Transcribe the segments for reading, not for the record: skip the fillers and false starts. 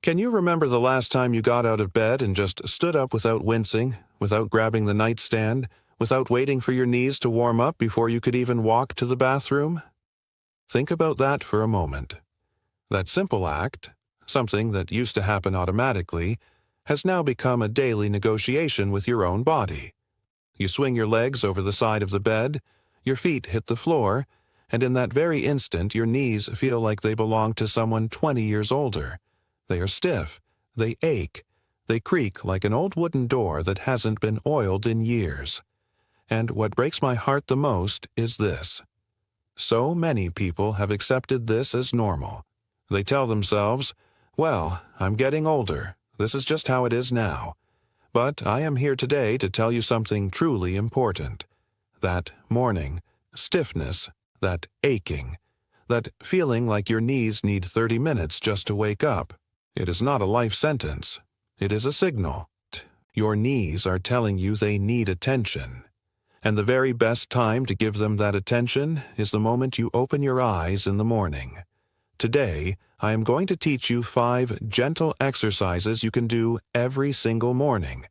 Can you remember the last time you got out of bed and just stood up without wincing, without grabbing the nightstand, without waiting for your knees to warm up before you could even walk to the bathroom? Think about that for a moment. That simple act, something that used to happen automatically, has now become a daily negotiation with your own body. You swing your legs over the side of the bed, your feet hit the floor, and in that very instant your knees feel like they belong to someone 20 years older. They are stiff, they ache, they creak like an old wooden door that hasn't been oiled in years. And what breaks my heart the most is this. So many people have accepted this as normal. They tell themselves, well, I'm getting older. This is just how it is now. But I am here today to tell you something truly important. That morning, stiffness, that aching, that feeling like your knees need 30 minutes just to wake up. It is not a life sentence. It is a signal. Your knees are telling you they need attention. And the very best time to give them that attention is the moment you open your eyes in the morning. Today, I am going to teach you 5 gentle exercises you can do every single morning.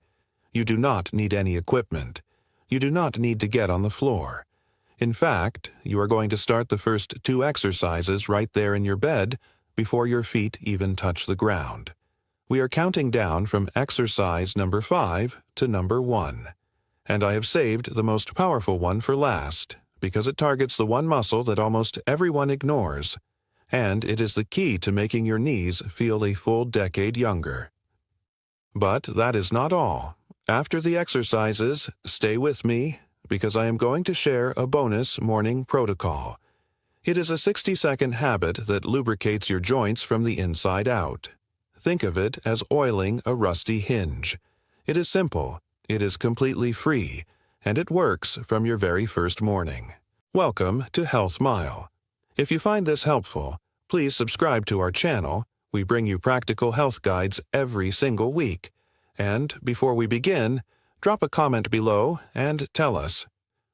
You do not need any equipment. You do not need to get on the floor. In fact, you are going to start the first 2 exercises right there in your bed before your feet even touch the ground. We are counting down from exercise number 5 to number 1. And I have saved the most powerful one for last, because it targets the one muscle that almost everyone ignores, and it is the key to making your knees feel a full decade younger. But that is not all. After the exercises, stay with me, because I am going to share a bonus morning protocol. It is a 60-second habit that lubricates your joints from the inside out. Think of it as oiling a rusty hinge. It is simple, it is completely free, and it works from your very first morning. Welcome to Health Mile. If you find this helpful, please subscribe to our channel. We bring you practical health guides every single week. And before we begin, drop a comment below and tell us,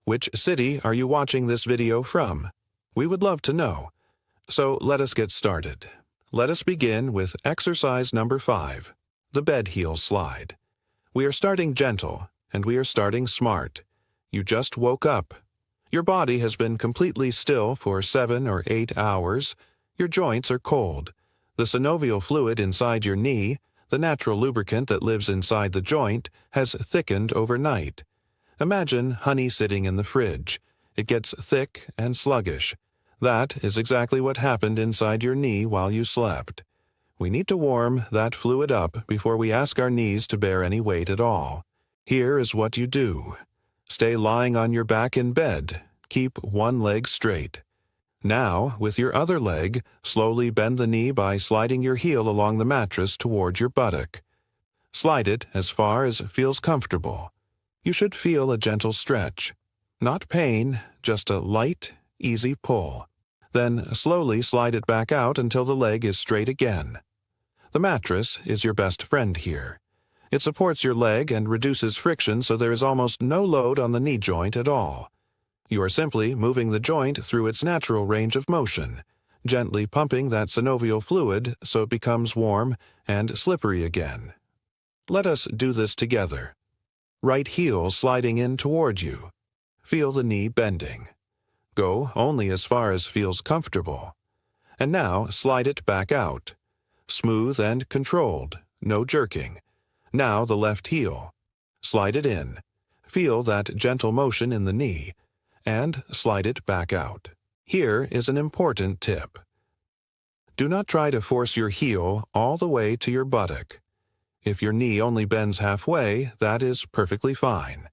which city are you watching this video from? We would love to know. So let us get started. Let us begin with exercise number 5, the bed heel slide. We are starting gentle, and we are starting smart. You just woke up. Your body has been completely still for 7 or 8 hours. Your joints are cold. The synovial fluid inside your knee, the natural lubricant that lives inside the joint, has thickened overnight. Imagine honey sitting in the fridge. It gets thick and sluggish. That is exactly what happened inside your knee while you slept. We need to warm that fluid up before we ask our knees to bear any weight at all. Here is what you do. Stay lying on your back in bed. Keep one leg straight. Now, with your other leg, slowly bend the knee by sliding your heel along the mattress toward your buttock. Slide it as far as feels comfortable. You should feel a gentle stretch. Not pain, just a light, easy pull. Then slowly slide it back out until the leg is straight again. The mattress is your best friend here. It supports your leg and reduces friction so there is almost no load on the knee joint at all. You are simply moving the joint through its natural range of motion, gently pumping that synovial fluid so it becomes warm and slippery again. Let us do this together. Right heel sliding in toward you. Feel the knee bending. Go only as far as feels comfortable. And now slide it back out. Smooth and controlled, no jerking. Now the left heel. Slide it in. Feel that gentle motion in the knee, and slide it back out. Here is an important tip. Do not try to force your heel all the way to your buttock. If your knee only bends halfway, that is perfectly fine.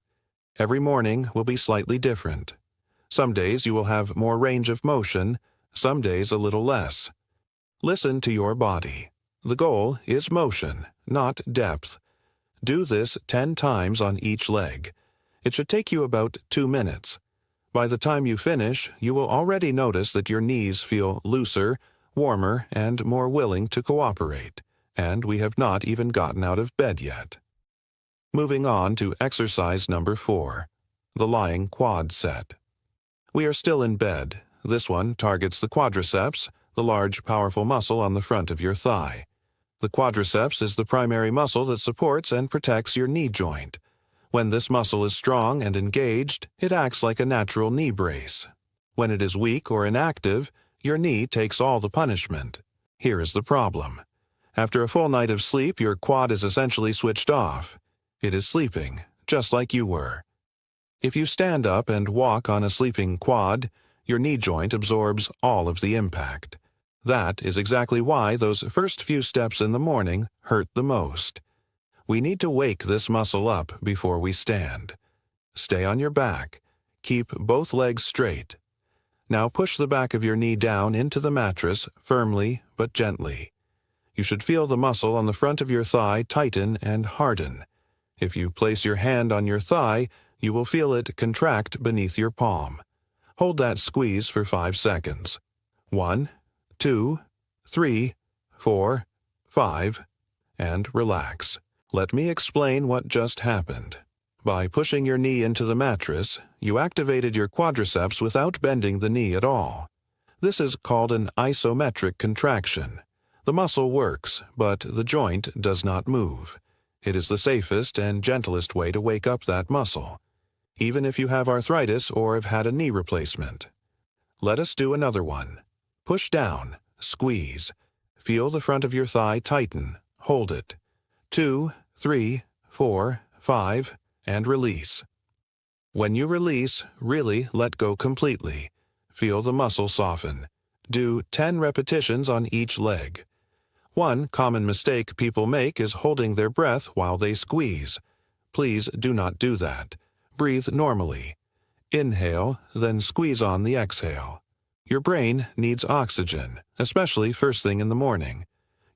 Every morning will be slightly different. Some days you will have more range of motion, some days a little less. Listen to your body. The goal is motion, not depth. Do this 10 times on each leg. It should take you about 2 minutes. By the time you finish, you will already notice that your knees feel looser, warmer, and more willing to cooperate. And we have not even gotten out of bed yet. Moving on to exercise number 4, the lying quad set. We are still in bed. This one targets the quadriceps, the large, powerful muscle on the front of your thigh. The quadriceps is the primary muscle that supports and protects your knee joint. When this muscle is strong and engaged, it acts like a natural knee brace. When it is weak or inactive, your knee takes all the punishment. Here is the problem. After a full night of sleep, your quad is essentially switched off. It is sleeping, just like you were. If you stand up and walk on a sleeping quad, your knee joint absorbs all of the impact. That is exactly why those first few steps in the morning hurt the most. We need to wake this muscle up before we stand. Stay on your back. Keep both legs straight. Now push the back of your knee down into the mattress firmly but gently. You should feel the muscle on the front of your thigh tighten and harden. If you place your hand on your thigh, you will feel it contract beneath your palm. Hold that squeeze for 5 seconds. 1, 2, 3, 4, 5, and relax. Let me explain what just happened. By pushing your knee into the mattress, you activated your quadriceps without bending the knee at all. This is called an isometric contraction. The muscle works, but the joint does not move. It is the safest and gentlest way to wake up that muscle, even if you have arthritis or have had a knee replacement. Let us do another one. Push down, squeeze. Feel the front of your thigh tighten. Hold it. 2, 3, 4, 5, and release. When you release, really let go completely. Feel the muscle soften. Do 10 repetitions on each leg. One common mistake people make is holding their breath while they squeeze. Please do not do that. Breathe normally. Inhale, then squeeze on the exhale. Your brain needs oxygen, especially first thing in the morning.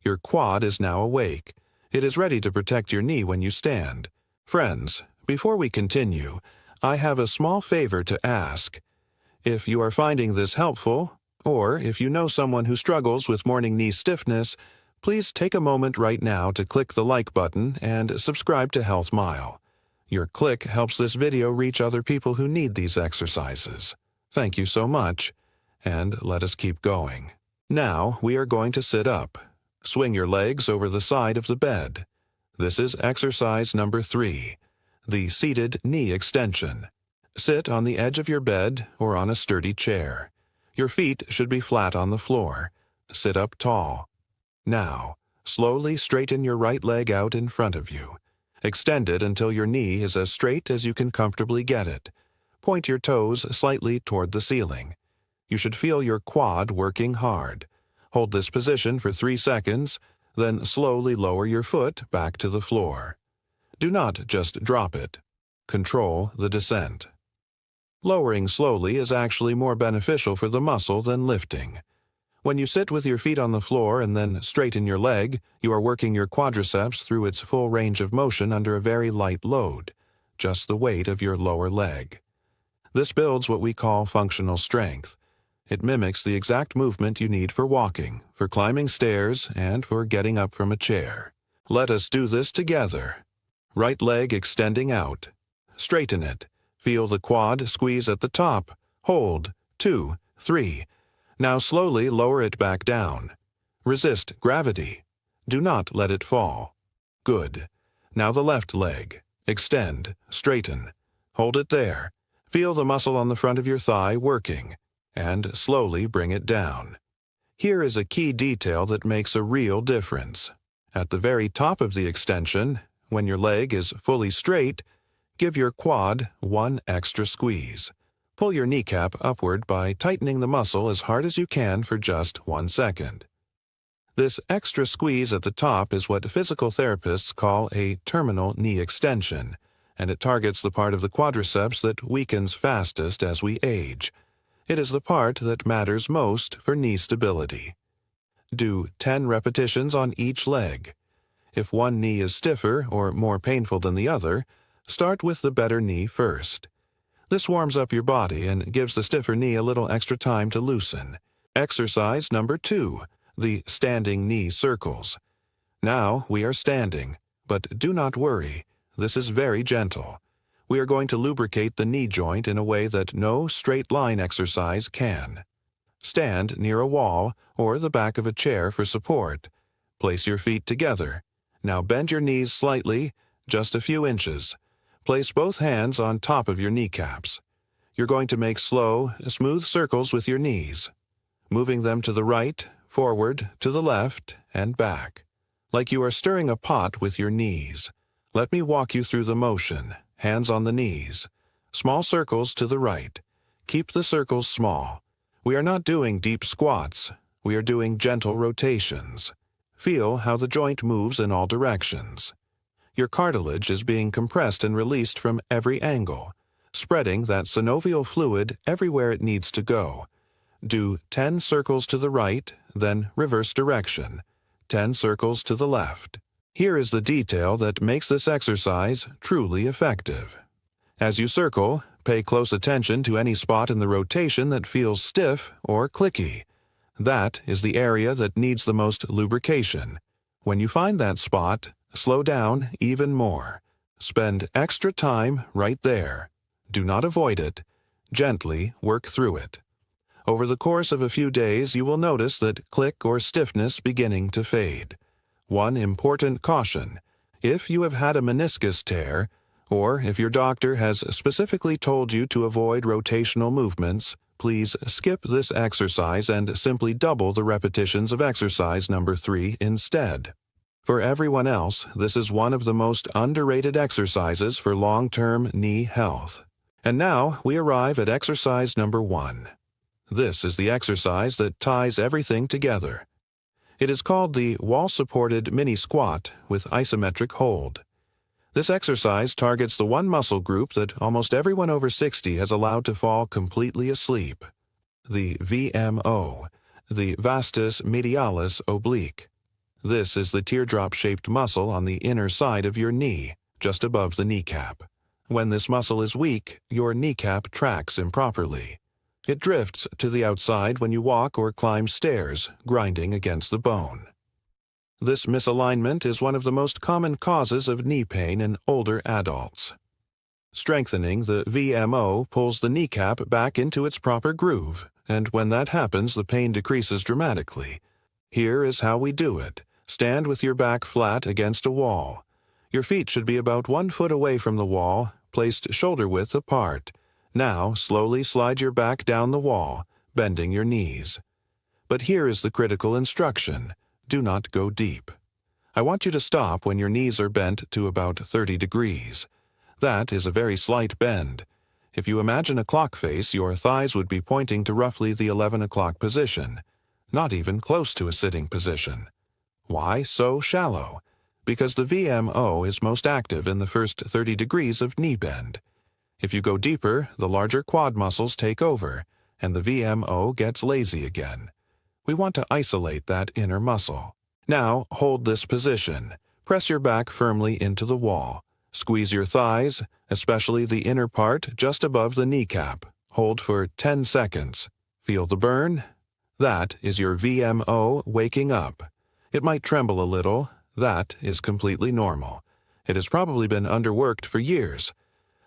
Your quad is now awake. It is ready to protect your knee when you stand. Friends, before we continue, I have a small favor to ask. If you are finding this helpful, or if you know someone who struggles with morning knee stiffness, please take a moment right now to click the like button and subscribe to Health Mile. Your click helps this video reach other people who need these exercises. Thank you so much, and let us keep going. Now we are going to sit up. Swing your legs over the side of the bed. This is exercise number 3, the seated knee extension. Sit on the edge of your bed or on a sturdy chair. Your feet should be flat on the floor. Sit up tall. Now, slowly straighten your right leg out in front of you. Extend it until your knee is as straight as you can comfortably get it. Point your toes slightly toward the ceiling. You should feel your quad working hard. Hold this position for 3 seconds, then slowly lower your foot back to the floor. Do not just drop it. Control the descent. Lowering slowly is actually more beneficial for the muscle than lifting. When you sit with your feet on the floor and then straighten your leg, you are working your quadriceps through its full range of motion under a very light load, just the weight of your lower leg. This builds what we call functional strength. It mimics the exact movement you need for walking, for climbing stairs, and for getting up from a chair. Let us do this together. Right leg extending out. Straighten it. Feel the quad squeeze at the top. Hold. 2, 3. Now slowly lower it back down. Resist gravity. Do not let it fall. Good. Now the left leg. Extend. Straighten. Hold it there. Feel the muscle on the front of your thigh working, and slowly bring it down. Here is a key detail that makes a real difference. At the very top of the extension, when your leg is fully straight, give your quad one extra squeeze. Pull your kneecap upward by tightening the muscle as hard as you can for just 1 second. This extra squeeze at the top is what physical therapists call a terminal knee extension, and it targets the part of the quadriceps that weakens fastest as we age. It is the part that matters most for knee stability. Do 10 repetitions on each leg. If one knee is stiffer or more painful than the other, start with the better knee first. This warms up your body and gives the stiffer knee a little extra time to loosen. Exercise number 2, the standing knee circles. Now we are standing, but do not worry. This is very gentle. We are going to lubricate the knee joint in a way that no straight line exercise can. Stand near a wall or the back of a chair for support. Place your feet together. Now bend your knees slightly, just a few inches. Place both hands on top of your kneecaps. You're going to make slow, smooth circles with your knees, moving them to the right, forward, to the left, and back, like you are stirring a pot with your knees. Let me walk you through the motion, hands on the knees. Small circles to the right. Keep the circles small. We are not doing deep squats. We are doing gentle rotations. Feel how the joint moves in all directions. Your cartilage is being compressed and released from every angle, spreading that synovial fluid everywhere it needs to go. Do 10 circles to the right, then reverse direction. 10 circles to the left. Here is the detail that makes this exercise truly effective. As you circle, pay close attention to any spot in the rotation that feels stiff or clicky. That is the area that needs the most lubrication. When you find that spot, slow down even more. Spend extra time right there. Do not avoid it. Gently work through it. Over the course of a few days, you will notice that click or stiffness beginning to fade. One important caution: if you have had a meniscus tear, or if your doctor has specifically told you to avoid rotational movements, please skip this exercise and simply double the repetitions of exercise number 3 instead. For everyone else, this is one of the most underrated exercises for long-term knee health. And now we arrive at exercise number 1. This is the exercise that ties everything together. It is called the wall-supported mini squat with isometric hold. This exercise targets the one muscle group that almost everyone over 60 has allowed to fall completely asleep, the VMO, the vastus medialis oblique. This is the teardrop-shaped muscle on the inner side of your knee, just above the kneecap. When this muscle is weak, your kneecap tracks improperly. It drifts to the outside when you walk or climb stairs, grinding against the bone. This misalignment is one of the most common causes of knee pain in older adults. Strengthening the VMO pulls the kneecap back into its proper groove, and when that happens, the pain decreases dramatically. Here is how we do it. Stand with your back flat against a wall. Your feet should be about 1 foot away from the wall, placed shoulder-width apart. Now, slowly slide your back down the wall, bending your knees. But here is the critical instruction. Do not go deep. I want you to stop when your knees are bent to about 30 degrees. That is a very slight bend. If you imagine a clock face, your thighs would be pointing to roughly the 11 o'clock position, not even close to a sitting position. Why so shallow? Because the VMO is most active in the first 30 degrees of knee bend. If you go deeper, the larger quad muscles take over, and the VMO gets lazy again. We want to isolate that inner muscle. Now, hold this position. Press your back firmly into the wall. Squeeze your thighs, especially the inner part just above the kneecap. Hold for 10 seconds. Feel the burn? That is your VMO waking up. It might tremble a little. That is completely normal. It has probably been underworked for years.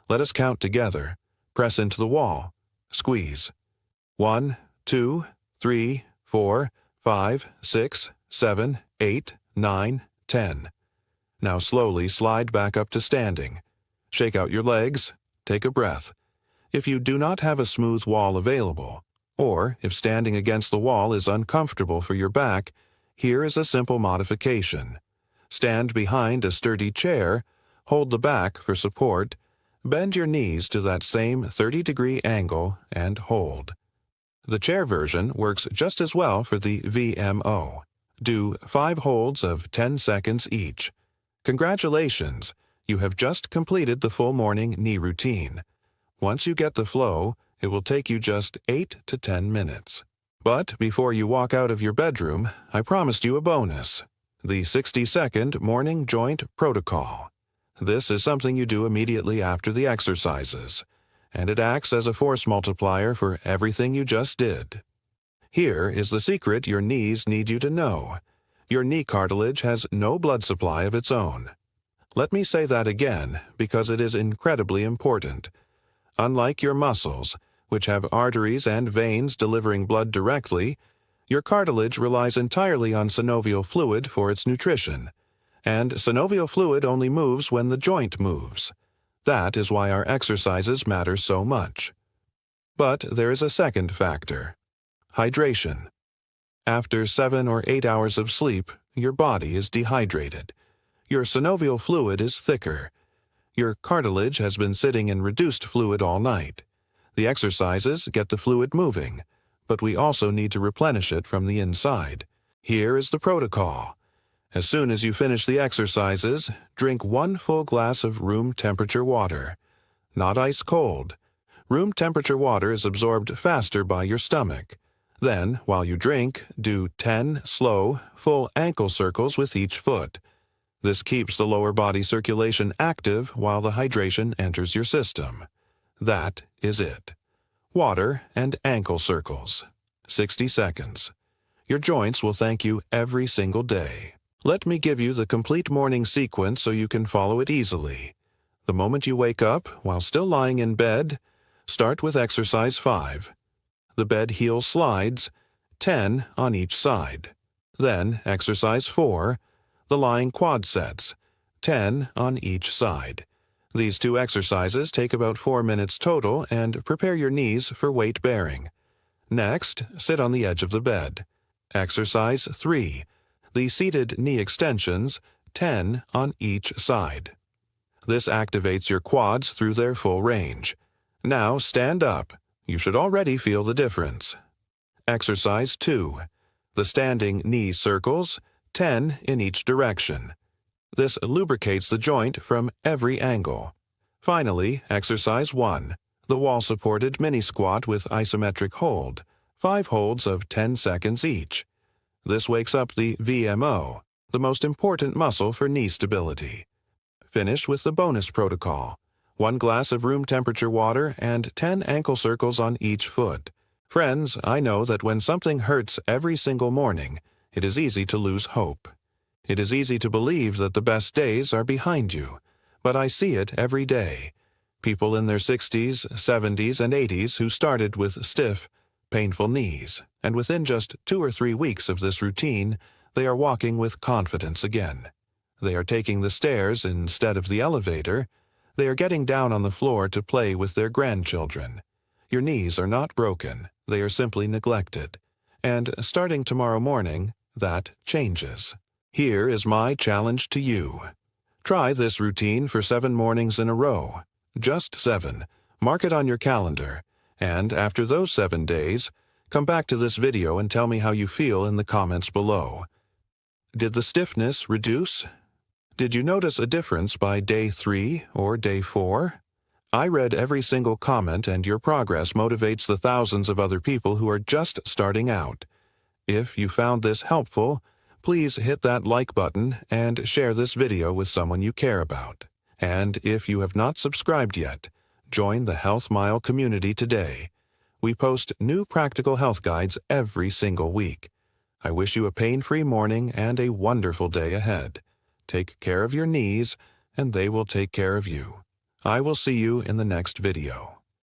Let us count together. Press into the wall. Squeeze. 1, 2, 3, 4, 5, 6, 7, 8, 9, 10. Now slowly slide back up to standing. Shake out your legs. Take a breath. If you do not have a smooth wall available, or if standing against the wall is uncomfortable for your back, here is a simple modification. Stand behind a sturdy chair, hold the back for support, bend your knees to that same 30-degree angle, and hold. The chair version works just as well for the VMO. Do 5 holds of 10 seconds each. Congratulations! You have just completed the full morning knee routine. Once you get the flow, it will take you just 8 to 10 minutes. But before you walk out of your bedroom, I promised you a bonus. The 60-second morning joint protocol. This is something you do immediately after the exercises, and it acts as a force multiplier for everything you just did. Here is the secret your knees need you to know. Your knee cartilage has no blood supply of its own. Let me say that again, because it is incredibly important. Unlike your muscles, which have arteries and veins delivering blood directly, Your cartilage relies entirely on synovial fluid for its nutrition, and synovial fluid only moves when the joint moves. That is why our exercises matter so much. But there is a second factor: hydration. After 7 or 8 hours of sleep, your body is dehydrated. Your synovial fluid is thicker. Your cartilage has been sitting in reduced fluid all night. The exercises get the fluid moving, but we also need to replenish it from the inside. Here is the protocol. As soon as you finish the exercises, drink 1 full glass of room temperature water. Not ice cold. Room temperature water is absorbed faster by your stomach. Then, while you drink, do 10 slow, full ankle circles with each foot. This keeps the lower body circulation active while the hydration enters your system. That is it. Water and ankle circles. 60 seconds. Your joints will thank you every single day. Let me give you the complete morning sequence so you can follow it easily. The moment you wake up, while still lying in bed, start with exercise 5. The bed heel slides, 10 on each side. Then exercise 4, the lying quad sets, 10 on each side. These 2 exercises take about 4 minutes total and prepare your knees for weight bearing. Next, sit on the edge of the bed. Exercise 3, the seated knee extensions, 10 on each side. This activates your quads through their full range. Now stand up. You should already feel the difference. Exercise 2, the standing knee circles, 10 in each direction. This lubricates the joint from every angle. Finally, exercise 1, the wall-supported mini-squat with isometric hold, 5 holds of 10 seconds each. This wakes up the VMO, the most important muscle for knee stability. Finish with the bonus protocol: 1 glass of room temperature water and 10 ankle circles on each foot. Friends, I know that when something hurts every single morning, it is easy to lose hope. It is easy to believe that the best days are behind you, but I see it every day. People in their 60s, 70s, and 80s who started with stiff, painful knees, and within just 2 or 3 weeks of this routine, they are walking with confidence again. They are taking the stairs instead of the elevator. They are getting down on the floor to play with their grandchildren. Your knees are not broken, they are simply neglected. And starting tomorrow morning, that changes. Here is my challenge to you. Try this routine for 7 mornings in a row. Just 7. Mark it on your calendar. And after those 7 days, come back to this video and tell me how you feel in the comments below. Did the stiffness reduce? Did you notice a difference by day 3 or day 4? I read every single comment, and your progress motivates the thousands of other people who are just starting out. If you found this helpful, please hit that like button and share this video with someone you care about. And if you have not subscribed yet, join the Health Mile community today. We post new practical health guides every single week. I wish you a pain-free morning and a wonderful day ahead. Take care of your knees, and they will take care of you. I will see you in the next video.